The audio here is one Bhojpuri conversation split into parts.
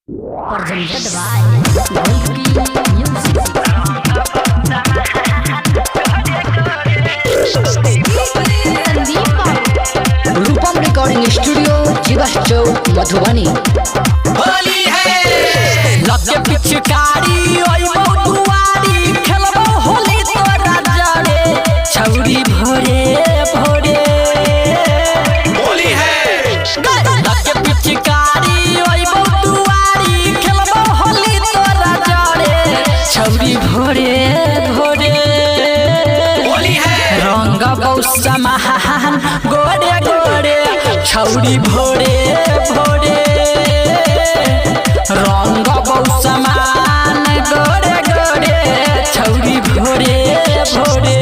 Presented by Golden Music. Rupam recording studio जीवा चौक मधुबनी। होली है लगे पिचकारी ओई दुआरी खेलबो होली तोरा जाने छौरी भोरे भोरे। होली है लगे पिचकारी ओई दुआरी खेलबो होली तोरा जाने छौरी भोरे भोरे। होली है रंग बहुसमान गोरे गोरे छौरी भोरे भोरे। रंग बहुसमान गोरे गोरे छौरी भोरे भोरे।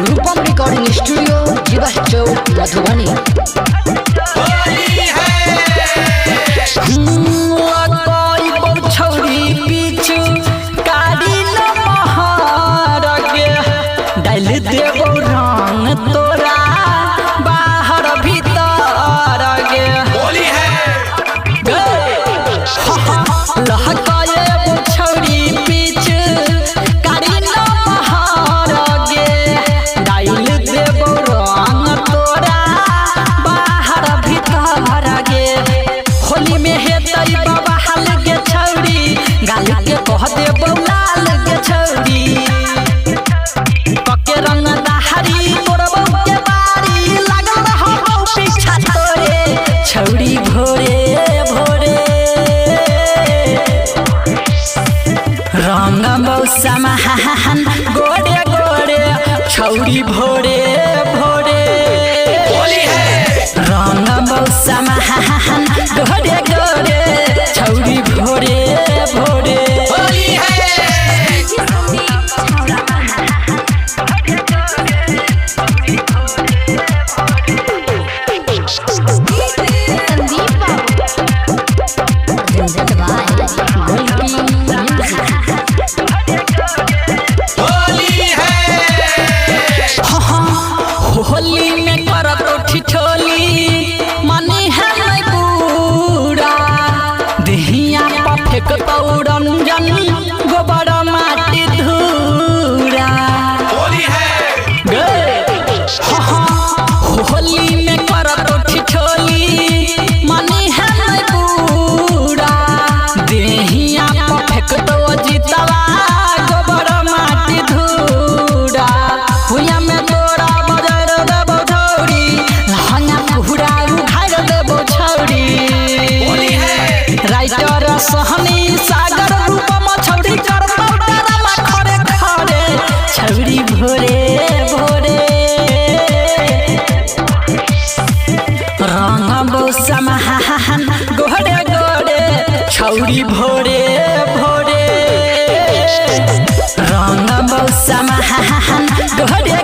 रूपम रिकॉर्डिंग स्टूडियो जीवा चौक मधुबनी। छौरी पीछू कारी लमहर गे डाल देबो रंग तोरा बाहर भीतर गे। होली है लहकाए छौरी पीछू कारी लमहर गे डाल देबो रंग तोरा बाहर भीतर गे। होली में हेतै बाबा हाल गे छौरी गाल के कह देबो लाल गे छौरी। पके रंग दहारी तोरबो के बारी लागल रहबो पीछा तोरे छौरी भोरे भोरे। रंग बहुसमान गोरे गोरे छौरी भोरे भोरे। होली है रंग बहुसमान गोरे गोरे छौरी भोरे भोरे। होली है Presented by Golden Music. Holi में करत ठिठोली मनी है नहीं पूरा देहिया पर फेंकतौ रंजन गोबर माटी धूरा। होली है होली में करत ठिठोली मनी है नहीं पूरा देहिया पर फेंकतौ जीतवा गोबर माटी धूरा। हुया में तोरा बजर देबो छौरी लहंगा पूरा उखाड़ देबो छौरी। होली है राइटर सहनी सागर रूपम छौरी करतौ डरमा खरे खरे छौरी भोरे भोरे। रंग बहुसमान गोरे गोरे छौरी भोरे भोरे। रंग बहुसमान गोरे